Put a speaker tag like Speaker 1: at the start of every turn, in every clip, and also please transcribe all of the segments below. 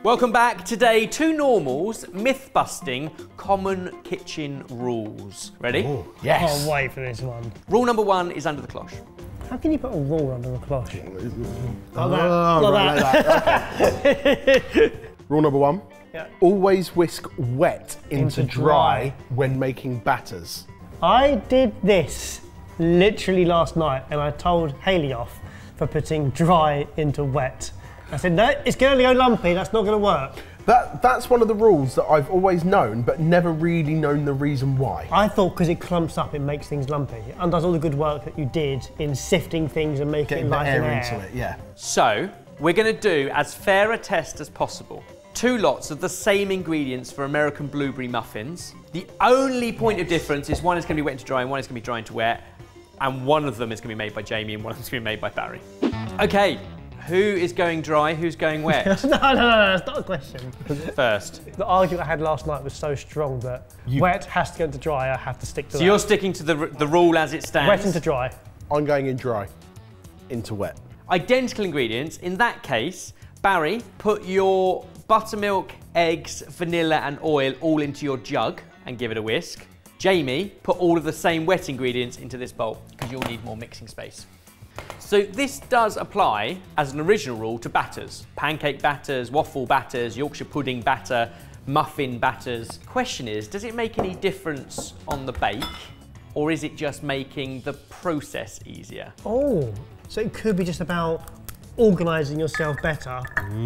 Speaker 1: Welcome back. Today, two normals, myth-busting, common kitchen rules. Ready?
Speaker 2: Ooh, yes.
Speaker 3: Can't wait for this one.
Speaker 1: Rule number one is under the cloche.
Speaker 3: How can you put a rule under a cloche?
Speaker 2: Like that. Okay. Rule number one.
Speaker 3: Yeah.
Speaker 2: Always whisk wet into dry when making batters.
Speaker 3: I did this literally last night and I told Hayley off for putting dry into wet. I said, no, it's going to go lumpy, that's not going to work.
Speaker 2: That's one of the rules that I've always known, but never really known the reason why.
Speaker 3: I thought because it clumps up, it makes things lumpy. It undoes all the good work that you did in sifting things and making
Speaker 2: Getting
Speaker 3: it
Speaker 2: the
Speaker 3: light
Speaker 2: air
Speaker 3: and
Speaker 2: into it, yeah.
Speaker 1: So, we're going to do as fair a test as possible. 2 lots of the same ingredients for American blueberry muffins. The only point of difference is one is going to be wet into dry and one is going to be dry into wet. And one of them is going to be made by Jamie and one of them is going to be made by Barry. Okay, who is going dry, who's going wet?
Speaker 3: no, that's not a question.
Speaker 1: First.
Speaker 3: The argument I had last night was so strong that wet has to go into dry, I have to stick to that.
Speaker 1: So you're sticking to the rule as it stands?
Speaker 3: Wet into dry.
Speaker 2: I'm going in dry, into wet.
Speaker 1: Identical ingredients. In that case, Barry, put your buttermilk, eggs, vanilla and oil all into your jug and give it a whisk. Jamie, put all of the same wet ingredients into this bowl because you'll need more mixing space. So this does apply as an original rule to batters. Pancake batters, waffle batters, Yorkshire pudding batter, muffin batters. Question is, does it make any difference on the bake or is it just making the process easier?
Speaker 3: Oh, so it could be just about organising yourself better,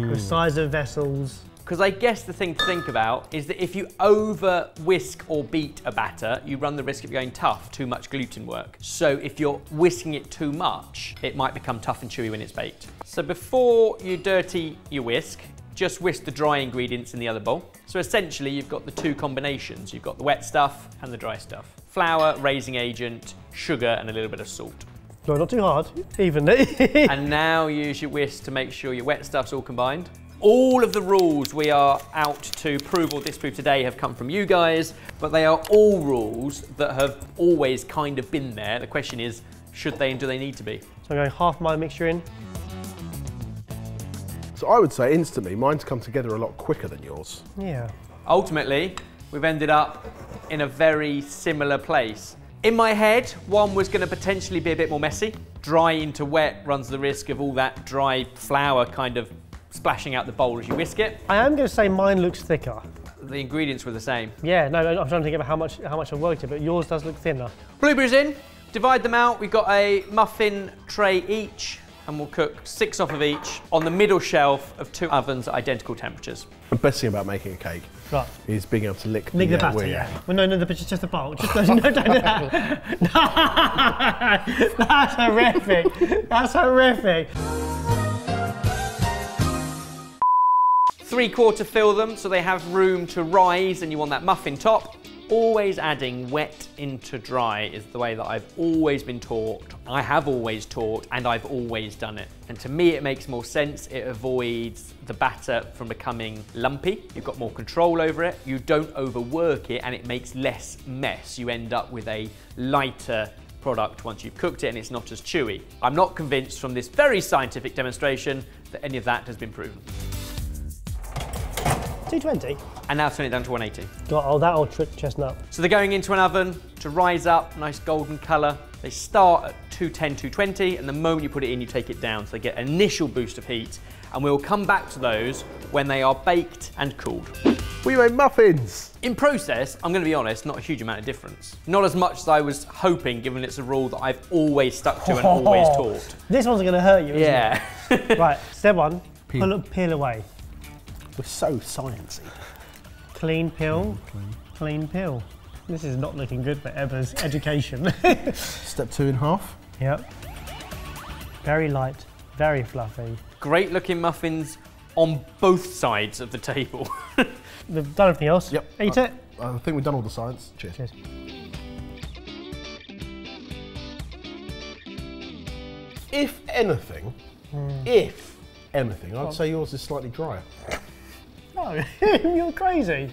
Speaker 3: the size of vessels.
Speaker 1: Because I guess the thing to think about is that if you over whisk or beat a batter, you run the risk of going tough, too much gluten work. So if you're whisking it too much, it might become tough and chewy when it's baked. So before you dirty your whisk, just whisk the dry ingredients in the other bowl. So essentially you've got the 2 combinations. You've got the wet stuff and the dry stuff. Flour, raising agent, sugar and a little bit of salt.
Speaker 3: No, not too hard, evenly.
Speaker 1: And now use your whisk to make sure your wet stuff's all combined. All of the rules we are out to prove or disprove today have come from you guys, but they are all rules that have always kind of been there. The question is, should they and do they need to be?
Speaker 3: So I'm going half my mixture in.
Speaker 2: So I would say instantly, mine's come together a lot quicker than yours.
Speaker 3: Yeah.
Speaker 1: Ultimately, we've ended up in a very similar place. In my head, one was going to potentially be a bit more messy. Dry into wet runs the risk of all that dry flour kind of splashing out the bowl as you whisk it.
Speaker 3: I am going to say mine looks thicker.
Speaker 1: The ingredients were the same.
Speaker 3: Yeah, no, I'm trying to think about how much I worked it, but yours does look thinner.
Speaker 1: Blueberries in, divide them out. We've got a muffin tray each, and we'll cook 6 off of each on the middle shelf of 2 ovens at identical temperatures.
Speaker 2: The best thing about making a cake is being able to lick
Speaker 3: the batter, yeah. Well, no, just the bowl. Just no, don't do that. No, that's horrific. That's horrific.
Speaker 1: 3/4 fill them so they have room to rise and you want that muffin top. Always adding wet into dry is the way that I've always been taught. I have always taught and I've always done it. And to me it makes more sense. It avoids the batter from becoming lumpy. You've got more control over it. You don't overwork it and it makes less mess. You end up with a lighter product once you've cooked it and it's not as chewy. I'm not convinced from this very scientific demonstration that any of that has been proven.
Speaker 3: 220.
Speaker 1: And now turn it down to 180.
Speaker 3: Oh, that old chestnut.
Speaker 1: So they're going into an oven to rise up, nice golden colour. They start at 210, 220, and the moment you put it in, you take it down. So they get an initial boost of heat, and we'll come back to those when they are baked and cooled.
Speaker 2: We made muffins.
Speaker 1: In process, I'm going to be honest, not a huge amount of difference. Not as much as I was hoping, given it's a rule that I've always stuck to and always taught.
Speaker 3: This one's going to hurt you, isn't
Speaker 1: it?
Speaker 3: Right, step 1, peel away.
Speaker 2: We're so sciencey.
Speaker 3: Clean peel, clean peel. This is not looking good for Emma's education.
Speaker 2: Step 2 and half.
Speaker 3: Yep. Very light, very fluffy.
Speaker 1: Great looking muffins on both sides of the table.
Speaker 3: We've done everything else.
Speaker 2: Yep.
Speaker 3: Eat it.
Speaker 2: I think we've done all the science. Cheers.
Speaker 3: Cheers.
Speaker 2: If anything, I'd say yours is slightly drier.
Speaker 3: No, you're crazy.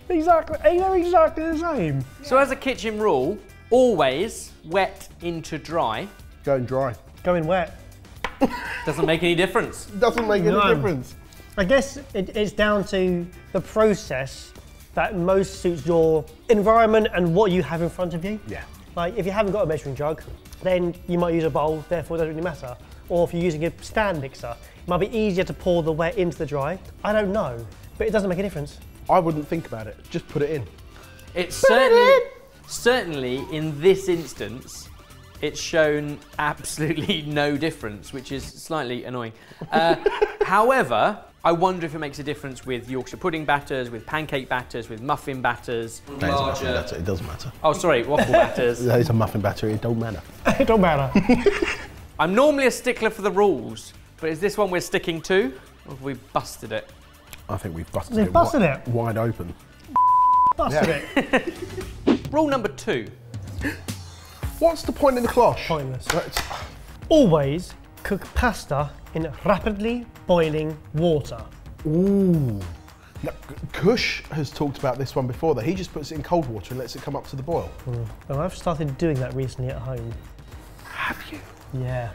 Speaker 3: Exactly, they're exactly the same.
Speaker 1: So as a kitchen rule, always wet into dry.
Speaker 2: Going dry.
Speaker 3: Going wet.
Speaker 1: Doesn't make any difference.
Speaker 2: Doesn't make any difference.
Speaker 3: I guess it's down to the process that most suits your environment and what you have in front of you.
Speaker 2: Yeah.
Speaker 3: Like if you haven't got a measuring jug, then you might use a bowl, therefore it doesn't really matter. Or if you're using a stand mixer, it might be easier to pour the wet into the dry. I don't know, but it doesn't make a difference.
Speaker 2: I wouldn't think about it. Just put it in.
Speaker 1: It's certainly in this instance, it's shown absolutely no difference, which is slightly annoying. However, I wonder if it makes a difference with Yorkshire pudding batters, with pancake batters, with muffin batters.
Speaker 2: It doesn't matter.
Speaker 1: Oh, sorry, waffle batters.
Speaker 2: It's a muffin batter, it don't matter.
Speaker 3: It don't matter.
Speaker 1: I'm normally a stickler for the rules, but is this one we're sticking to, or have we busted it?
Speaker 2: I think we've busted
Speaker 3: They've
Speaker 2: it,
Speaker 3: busted it.
Speaker 2: wide open.
Speaker 3: Busted it.
Speaker 1: Rule number 2.
Speaker 2: What's the point in the cloche?
Speaker 3: Pointless.
Speaker 2: Right.
Speaker 3: Always cook pasta in rapidly boiling water.
Speaker 2: Ooh. Now, Kush has talked about this one before, that he just puts it in cold water and lets it come up to the boil.
Speaker 3: And I've started doing that recently at home.
Speaker 2: Have you?
Speaker 3: Yeah.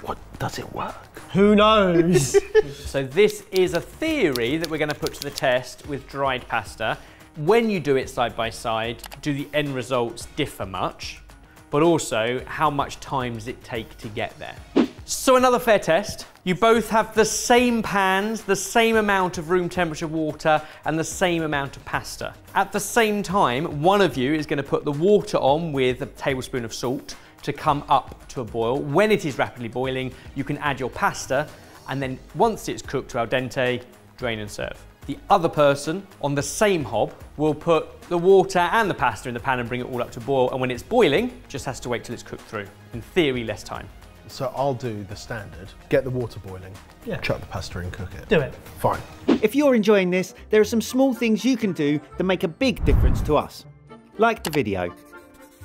Speaker 2: What, does it work?
Speaker 3: Who knows?
Speaker 1: So this is a theory that we're going to put to the test with dried pasta. When you do it side by side, do the end results differ much? But also, how much time does it take to get there? So another fair test. You both have the same pans, the same amount of room temperature water, and the same amount of pasta. At the same time, one of you is going to put the water on with a tablespoon of salt to come up to a boil. When it is rapidly boiling, you can add your pasta, and then once it's cooked to al dente, drain and serve. The other person on the same hob will put the water and the pasta in the pan and bring it all up to boil, and when it's boiling, just has to wait till it's cooked through. In theory, less time.
Speaker 2: So I'll do the standard, get the water boiling, chuck the pasta in, cook it.
Speaker 3: Do it.
Speaker 2: Fine.
Speaker 4: If you're enjoying this, there are some small things you can do that make a big difference to us. Like the video.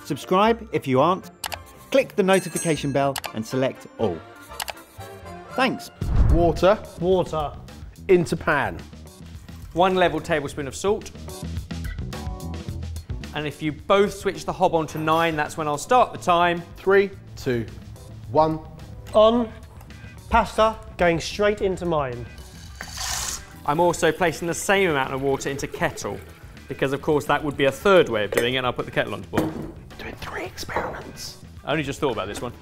Speaker 4: Subscribe if you aren't. Click the notification bell and select all. Thanks.
Speaker 2: Water
Speaker 3: Water.
Speaker 2: into pan.
Speaker 1: 1 level tablespoon of salt. And if you both switch the hob on to 9, that's when I'll start the time.
Speaker 2: 3, 2, 1.
Speaker 3: On. Pasta going straight into mine.
Speaker 1: I'm also placing the same amount of water into kettle, because of course that would be a third way of doing it, and I'll put the kettle on to boil.
Speaker 2: Doing 3 experiments.
Speaker 1: I only just thought about this one.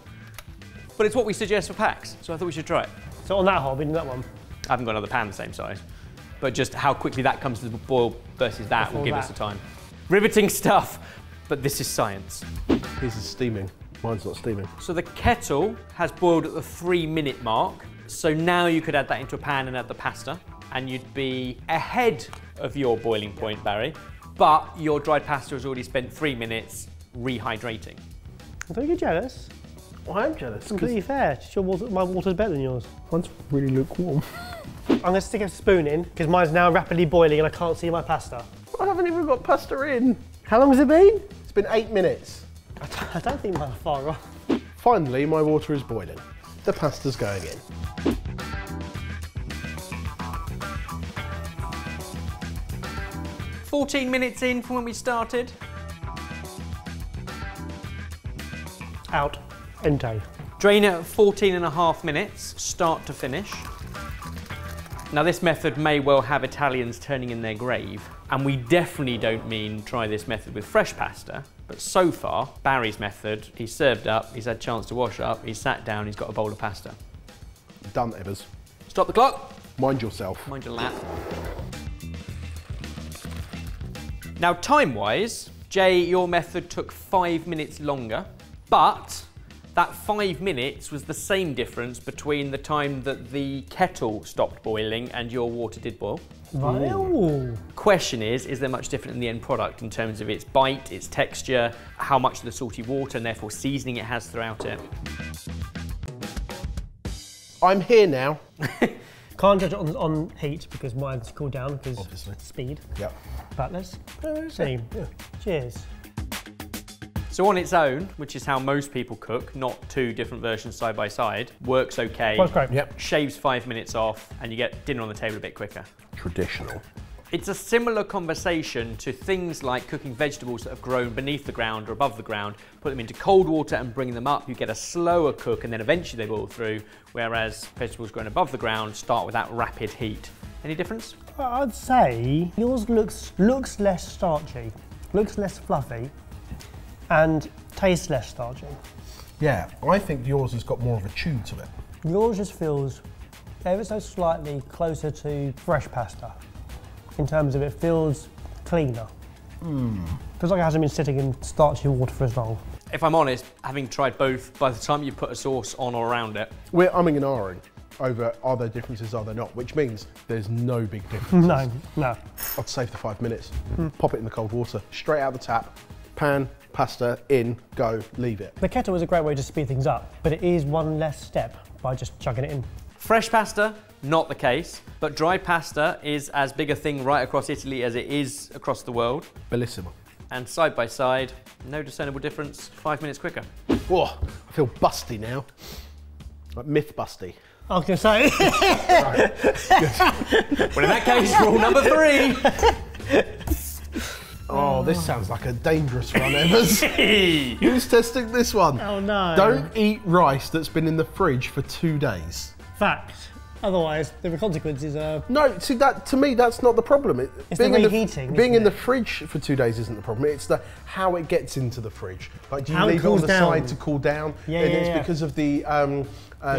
Speaker 1: But it's what we suggest for packs, so I thought we should try it.
Speaker 3: So on that hob, in that one.
Speaker 1: I haven't got another pan the same size, but just how quickly that comes to the boil versus that will give us the time. Riveting stuff, but this is science.
Speaker 2: His is steaming. Mine's not steaming.
Speaker 1: So the kettle has boiled at the 3-minute mark. So now you could add that into a pan and add the pasta, and you'd be ahead of your boiling point, Barry. But your dried pasta has already spent 3 minutes rehydrating.
Speaker 3: Don't get jealous.
Speaker 2: Well, I am jealous.
Speaker 3: Completely fair. Just your water, my water's better than yours.
Speaker 2: Mine's really lukewarm.
Speaker 3: I'm going to stick a spoon in because mine's now rapidly boiling and I can't see my pasta.
Speaker 2: I haven't even got pasta in.
Speaker 3: How long has it been?
Speaker 2: It's been 8 minutes.
Speaker 3: I don't think mine's far off.
Speaker 2: Finally, my water is boiling. The pasta's going in.
Speaker 1: "14 minutes in from when we started.
Speaker 3: Out. Ente.
Speaker 1: Drain it at 14.5 minutes, start to finish. Now this method may well have Italians turning in their grave, and we definitely don't mean try this method with fresh pasta, but so far, Barry's method, he's served up, he's had a chance to wash up, he's sat down, he's got a bowl of pasta.
Speaker 2: Done, Evers.
Speaker 1: Stop the clock.
Speaker 2: Mind yourself.
Speaker 1: Mind your lap. Now time-wise, Jay, your method took 5 minutes longer, but that 5 minutes was the same difference between the time that the kettle stopped boiling and your water did boil.
Speaker 3: Wow.
Speaker 1: Question is there much different in the end product in terms of its bite, its texture, how much of the salty water and therefore seasoning it has throughout it?
Speaker 2: I'm here now.
Speaker 3: Can't judge it on heat because mine's cooled down because
Speaker 2: Obviously.
Speaker 3: speed.
Speaker 2: Yep.
Speaker 3: But let's see. Yeah. Cheers.
Speaker 1: So on its own, which is how most people cook, not 2 different versions side by side, works okay.
Speaker 3: Works great.
Speaker 2: Yep.
Speaker 1: Shaves 5 minutes off and you get dinner on the table a bit quicker.
Speaker 2: Traditional.
Speaker 1: It's a similar conversation to things like cooking vegetables that have grown beneath the ground or above the ground, put them into cold water and bringing them up. You get a slower cook and then eventually they boil through, whereas vegetables grown above the ground start with that rapid heat. Any difference?
Speaker 3: I'd say yours looks less starchy, looks less fluffy, and tastes less starchy.
Speaker 2: Yeah, I think yours has got more of a chew to it.
Speaker 3: Yours just feels ever so slightly closer to fresh pasta in terms of it feels cleaner. Feels like it hasn't been sitting in starchy water for as long.
Speaker 1: If I'm honest, having tried both, by the time you put a sauce on or around it,
Speaker 2: We're umming and ahhing over are there differences, are there not, which means there's no big difference.
Speaker 3: No.
Speaker 2: I'd save the 5 minutes, pop it in the cold water, straight out the tap, pan, pasta, in, go, leave it.
Speaker 3: The kettle is a great way to speed things up, but it is one less step by just chucking it in.
Speaker 1: fresh pasta, not the case, but dried pasta is as big a thing right across Italy as it is across the world.
Speaker 2: Bellissimo.
Speaker 1: And side by side, no discernible difference, 5 minutes quicker.
Speaker 2: Oh, I feel busty now. Like myth busty.
Speaker 3: I was going to say.
Speaker 1: Well, in that case, rule number 3.
Speaker 2: Oh, this sounds like a dangerous one, Evers. Who's testing this one?
Speaker 3: Oh no.
Speaker 2: Don't eat rice that's been in the fridge for 2 days.
Speaker 3: Fact. Otherwise, the consequences are...
Speaker 2: No, see, that to me, that's not the problem.
Speaker 3: It's the reheating,
Speaker 2: being in
Speaker 3: isn't
Speaker 2: the
Speaker 3: it?
Speaker 2: fridge for 2 days isn't the problem. It's the how it gets into the fridge. Like, do you
Speaker 3: How it
Speaker 2: leave it on
Speaker 3: cools
Speaker 2: the
Speaker 3: down.
Speaker 2: side to cool down?
Speaker 3: Yeah,
Speaker 2: and
Speaker 3: yeah,
Speaker 2: it's
Speaker 3: yeah.
Speaker 2: because of the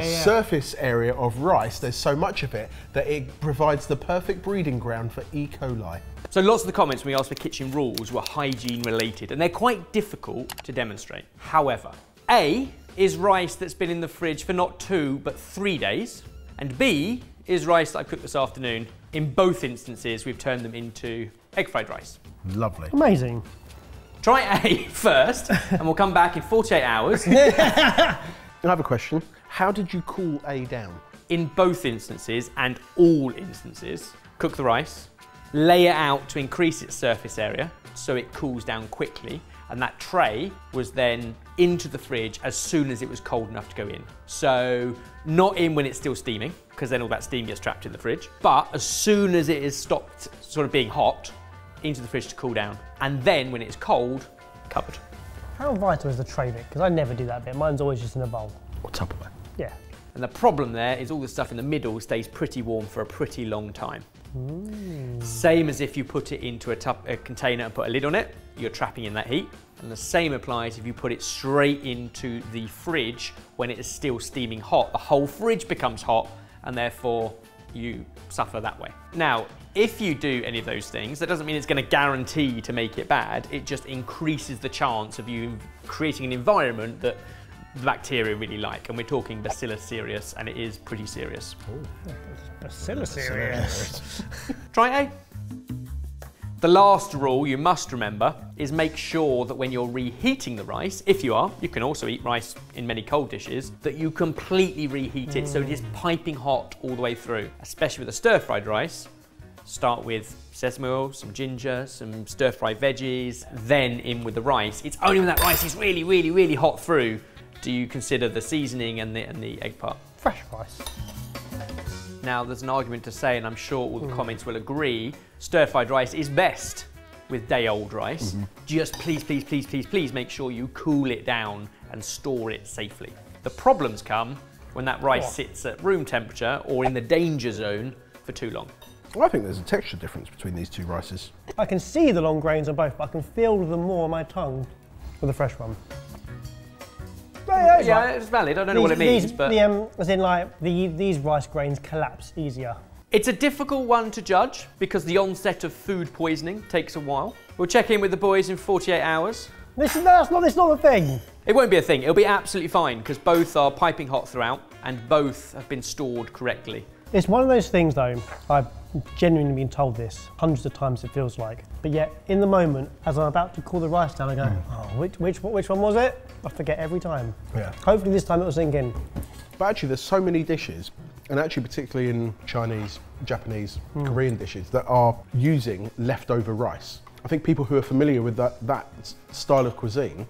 Speaker 2: surface area of rice. There's so much of it that it provides the perfect breeding ground for E. coli.
Speaker 1: So lots of the comments when we asked for kitchen rules were hygiene related, and they're quite difficult to demonstrate. However, A is rice that's been in the fridge for not 2, but 3 days, and B is rice that I cooked this afternoon. In both instances, we've turned them into egg fried rice.
Speaker 2: Lovely.
Speaker 3: Amazing.
Speaker 1: Try A first, and we'll come back in 48 hours.
Speaker 2: I have a question. How did you cool A down?
Speaker 1: In both instances, and all instances, cook the rice, lay it out to increase its surface area so it cools down quickly, and that tray was then into the fridge as soon as it was cold enough to go in. So not in when it's still steaming, because then all that steam gets trapped in the fridge, but as soon as it is stopped sort of being hot, into the fridge to cool down, and then when it's cold, covered.
Speaker 3: How vital is the tray bit? Because I never do that bit. Mine's always just in a bowl.
Speaker 2: Or Tupperware?
Speaker 3: Yeah.
Speaker 1: And the problem there is all the stuff in the middle stays pretty warm for a pretty long time. Same as if you put it into a container and put a lid on it, you're trapping in that heat. And the same applies if you put it straight into the fridge when it is still steaming hot. The whole fridge becomes hot, and therefore you suffer that way. Now, if you do any of those things, that doesn't mean it's going to guarantee to make it bad. It just increases the chance of you creating an environment that the bacteria really like. And we're talking Bacillus cereus, and it is pretty serious.
Speaker 3: Bacillus cereus.
Speaker 1: Try A. The last rule you must remember is make sure that when you're reheating the rice, if you are, you can also eat rice in many cold dishes, that you completely reheat it so it is piping hot all the way through. Especially with a stir-fried rice, start with sesame oil, some ginger, some stir-fried veggies, then in with the rice. It's only when that rice is really, really, really hot through do you consider the seasoning and the egg part.
Speaker 3: Fresh rice.
Speaker 1: Now, there's an argument to say, and I'm sure all the comments will agree, stir-fried rice is best with day-old rice. Just please, please, please, please, please make sure you cool it down and store it safely. The problems come when that rice sits at room temperature or in the danger zone for too long.
Speaker 2: I think there's a texture difference between these two rices.
Speaker 3: I can see the long grains on both, but I can feel them more on my tongue with the fresh one.
Speaker 1: Yeah, it's valid. I don't know what it means, but...
Speaker 3: as in, like, these rice grains collapse easier.
Speaker 1: It's a difficult one to judge because the onset of food poisoning takes a while. We'll check in with the boys in 48 hours.
Speaker 3: This is not a thing.
Speaker 1: It won't be a thing. It'll be absolutely fine because both are piping hot throughout and both have been stored correctly.
Speaker 3: It's one of those things, though, I've genuinely been told this hundreds of times, it feels like. But yet, in the moment, as I'm about to cool the rice down, I go, oh, which one was it? I forget every time.
Speaker 2: Yeah.
Speaker 3: Hopefully this time it was sinking.
Speaker 2: But actually, there's so many dishes, and actually particularly in Chinese, Japanese, Korean dishes, that are using leftover rice. I think people who are familiar with that style of cuisine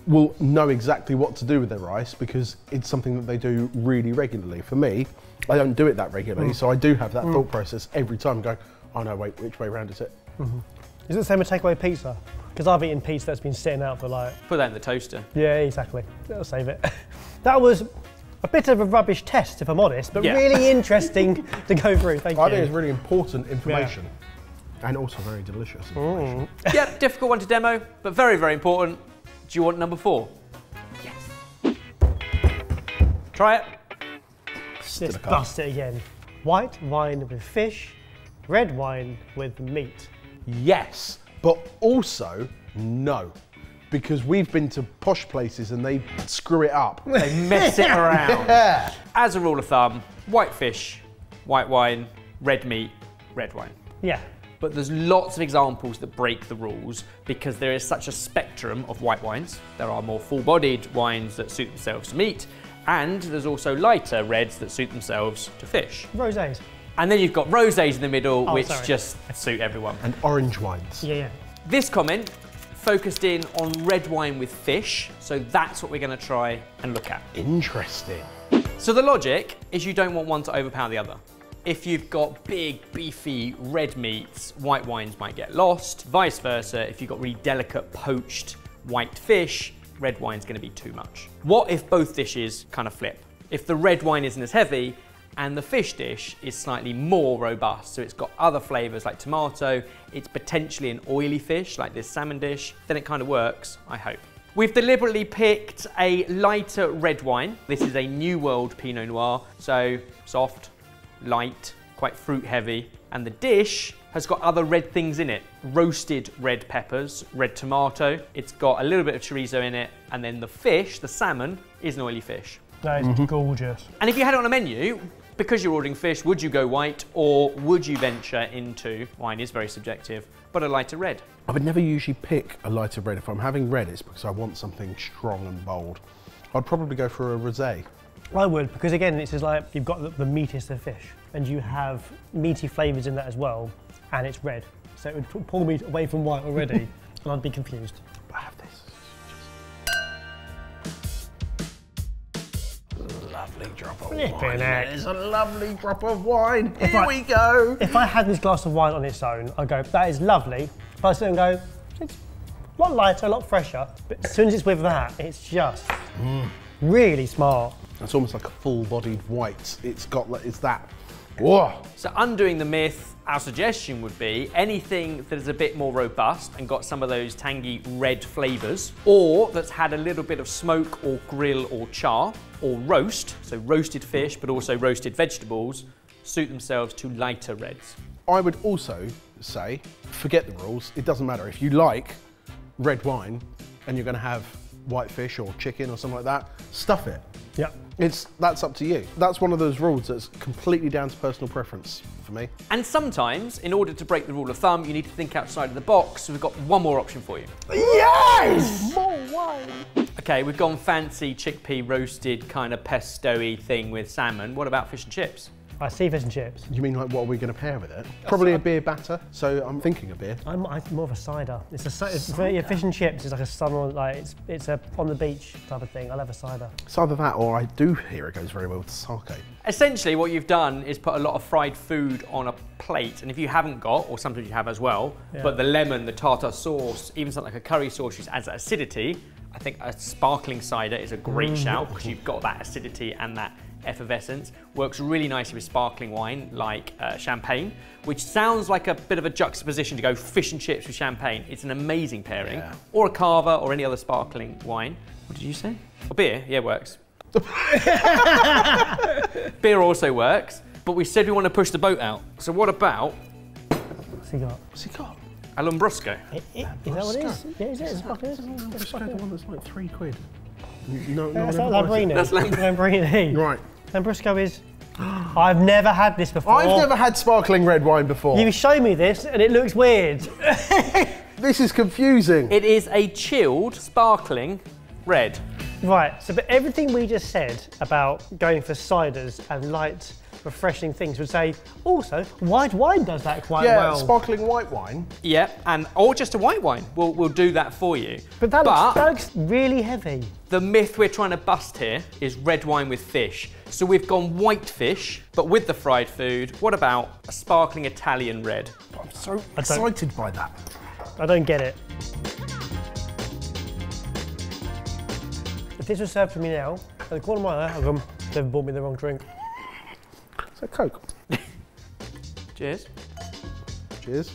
Speaker 2: will know exactly what to do with their rice because it's something that they do really regularly. For me, I don't do it that regularly, so I do have that thought process every time going, oh no, wait, which way round is it?
Speaker 3: Is it the same with takeaway pizza? Because I've eaten pizza that's been sitting out for like...
Speaker 1: Put that in the toaster.
Speaker 3: Yeah, exactly. That'll save it. That was A bit of a rubbish test, if I'm honest, but
Speaker 1: Yeah.
Speaker 3: really interesting to go through. Thank you.
Speaker 2: I think it's really important information. And also very delicious information.
Speaker 1: Yep, difficult one to demo, but very, very important. Do you want number 4? Yes. Try it.
Speaker 3: Let's bust it again. White wine with fish, red wine with meat.
Speaker 2: Yes, but also no. Because we've been to posh places and they screw it up.
Speaker 1: They mess it around.
Speaker 2: Yeah.
Speaker 1: As a rule of thumb, white fish, white wine, red meat, red wine.
Speaker 3: Yeah.
Speaker 1: But there's lots of examples that break the rules because there is such a spectrum of white wines. There are more full-bodied wines that suit themselves to meat, and there's also lighter reds that suit themselves to fish.
Speaker 3: Rosés.
Speaker 1: And then you've got rosés in the middle, which
Speaker 3: sorry.
Speaker 1: just suit everyone.
Speaker 2: And orange wines.
Speaker 3: Yeah, yeah.
Speaker 1: This comment focused in on red wine with fish, so that's what we're going to try and look at.
Speaker 2: Interesting.
Speaker 1: So the logic is you don't want one to overpower the other. If you've got big, beefy red meats, white wines might get lost. Vice versa, if you've got really delicate poached white fish, red wine's going to be too much. What if both dishes kind of flip? If the red wine isn't as heavy and the fish dish is slightly more robust, so it's got other flavours like tomato, it's potentially an oily fish like this salmon dish, then it kind of works, I hope. We've deliberately picked a lighter red wine. This is a New World Pinot Noir, so soft, light, quite fruit heavy, and the dish has got other red things in it. Roasted red peppers, red tomato, it's got a little bit of chorizo in it, and then the fish, the salmon, is an oily fish.
Speaker 3: That is gorgeous.
Speaker 1: And if you had it on a menu, because you're ordering fish, would you go white or would you venture into, wine is very subjective, but a lighter red?
Speaker 2: I would never usually pick a lighter red. If I'm having red, it's because I want something strong and bold. I'd probably go for a rosé.
Speaker 3: I would, because again, it's just like you've got the meatiest of fish, and you have meaty flavours in that as well, and it's red. So it would pull the meat away from white already, and I'd be confused.
Speaker 2: But I have this. Lovely drop of
Speaker 3: Flipping
Speaker 2: wine.
Speaker 3: heck.
Speaker 2: There's a lovely drop of wine.
Speaker 3: If
Speaker 2: Here
Speaker 3: I-
Speaker 2: we go.
Speaker 3: If I had this glass of wine on its own, I'd go, that is lovely. But I sit and go, it's a lot lighter, a lot fresher. But as soon as it's with that, it's just really smart.
Speaker 2: It's almost like a full-bodied white. It's got like, it's that. Whoa.
Speaker 1: So undoing the myth, our suggestion would be anything that is a bit more robust and got some of those tangy red flavours, or that's had a little bit of smoke or grill or char, or roast, so roasted fish, but also roasted vegetables, suit themselves to lighter reds.
Speaker 2: I would also say, forget the rules. It doesn't matter. If you like red wine and you're going to have white fish or chicken or something like that, stuff it.
Speaker 3: Yep.
Speaker 2: That's up to you. That's one of those rules that's completely down to personal preference for me.
Speaker 1: And sometimes, in order to break the rule of thumb, you need to think outside of the box, so we've got one more option for you.
Speaker 2: Yes! More wine.
Speaker 1: Okay, we've gone fancy chickpea roasted kind of pesto-y thing with salmon. What about fish and chips?
Speaker 3: I see fish and chips.
Speaker 2: You mean like what are we going to pair with it? Probably a beer batter. So I'm thinking a beer.
Speaker 3: I'm more of a cider. It's fish and chips is like a summer, like it's a on the beach type of thing. I'll have a cider.
Speaker 2: It's either that or I do hear it goes very well with sake.
Speaker 1: Essentially, what you've done is put a lot of fried food on a plate, and if you haven't got, or sometimes you have as well, but the lemon, the tartar sauce, even something like a curry sauce, which adds that acidity, I think a sparkling cider is a great shout because you've got that acidity and that effervescence. Works really nicely with sparkling wine like champagne, which sounds like a bit of a juxtaposition to go fish and chips with champagne. It's an amazing pairing.
Speaker 2: Yeah.
Speaker 1: Or a cava or any other sparkling wine. What did you say? Or beer? Yeah, works. Beer also works, but we said we want to push the boat out. So what about
Speaker 3: What's he got?
Speaker 2: What's he got?
Speaker 1: a Lambrusco?
Speaker 3: Is that what it is? Yeah, is it? It's fucking-
Speaker 2: Let's go the one that's like £3. No,
Speaker 3: That's
Speaker 2: never
Speaker 3: not
Speaker 2: buys it.
Speaker 3: Lambrini.
Speaker 1: That's
Speaker 3: Lambrini.
Speaker 2: Right.
Speaker 3: Lambrusco is. I've never had this before.
Speaker 2: I've never had sparkling red wine before.
Speaker 3: You show me this and it looks weird.
Speaker 2: This is confusing.
Speaker 1: It is a chilled, sparkling red.
Speaker 3: Right, so but everything we just said about going for ciders and light, refreshing things would say also white wine does that quite
Speaker 2: Yeah,
Speaker 3: well.
Speaker 2: sparkling white wine.
Speaker 1: Yeah, or just a white wine. We'll do that for you.
Speaker 3: But that looks really heavy.
Speaker 1: The myth we're trying to bust here is red wine with fish. So we've gone white fish, but with the fried food. What about a sparkling Italian red?
Speaker 2: I'm so excited by that.
Speaker 3: I don't get it. If this was served to me now, at the corner of my eye, I've gone, They've bought me the wrong drink.
Speaker 2: It's a Coke.
Speaker 1: Cheers.
Speaker 2: Cheers.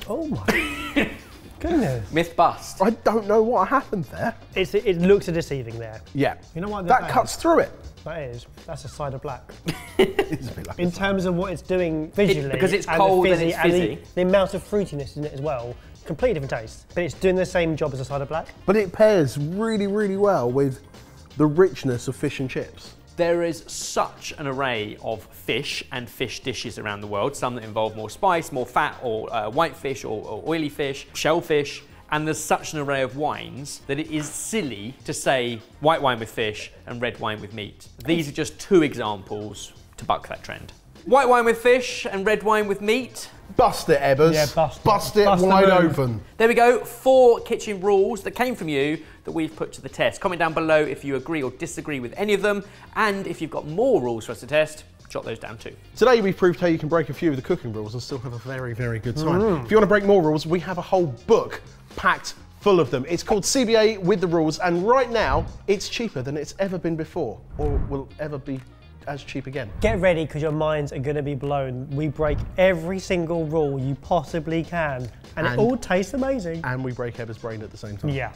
Speaker 3: Oh my goodness.
Speaker 1: Myth bust.
Speaker 2: I don't know what happened there.
Speaker 3: It looks deceiving there.
Speaker 2: Yeah.
Speaker 3: You know what?
Speaker 2: That cuts through it.
Speaker 3: That's a cider black.
Speaker 2: It's a bit like
Speaker 3: In terms of what it's doing visually,
Speaker 1: because it's
Speaker 3: and
Speaker 1: cold
Speaker 3: the
Speaker 1: and it's fizzy.
Speaker 3: the amount of fruitiness in it as well, completely different taste. But it's doing the same job as a cider black.
Speaker 2: But it pairs really, really well with the richness of fish and chips.
Speaker 1: There is such an array of fish and fish dishes around the world, some that involve more spice, more fat, or white fish, or oily fish, shellfish, and there's such an array of wines that it is silly to say white wine with fish and red wine with meat. These are just two examples to buck that trend. White wine with fish and red wine with meat.
Speaker 2: Bust it, Ebbers.
Speaker 3: Yeah, bust it.
Speaker 2: Bust it
Speaker 3: Bust the
Speaker 2: wide
Speaker 3: move.
Speaker 2: open.
Speaker 1: There we go, 4 kitchen rules that came from you that we've put to the test. Comment down below if you agree or disagree with any of them, and if you've got more rules for us to test, jot those down too.
Speaker 2: Today we've proved how you can break a few of the cooking rules and still have a very, very good time. If you want to break more rules, we have a whole book packed full of them. It's called CBA with the rules, and right now it's cheaper than it's ever been before, or will ever be as cheap again.
Speaker 3: Get ready, because your minds are going to be blown. We break every single rule you possibly can, and it all tastes amazing.
Speaker 2: And we break Ebbers' brain at the same time.
Speaker 3: Yeah.